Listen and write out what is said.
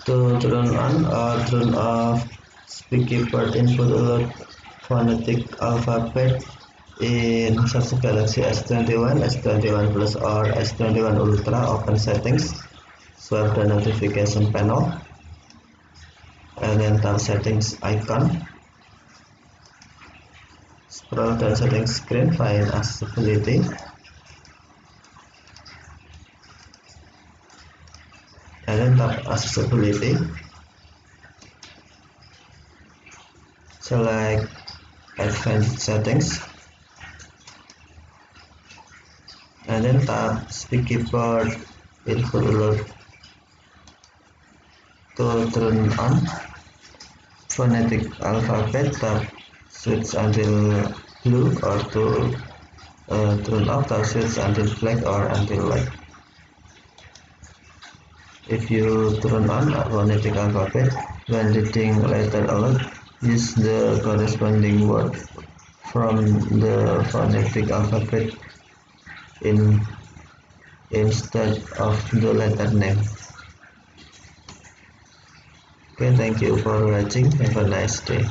To turn on or turn off speak keyboard input alert phonetic alphabet in Samsung Galaxy S21, S21 Plus or S21 Ultra. Open settings, swipe the notification panel, and then tap settings icon. Scroll down settings screen, find accessibility, and then tap accessibility. Select advanced settings, and then tap speak keyboard input alert. To turn on phonetic alphabet, tap switch until blue, or to turn off, tap switch until black or until white. If you turn on a phonetic alphabet when reading letter aloud, use the corresponding word from the phonetic alphabet instead of the letter name. Okay, thank you for watching. Have a nice day.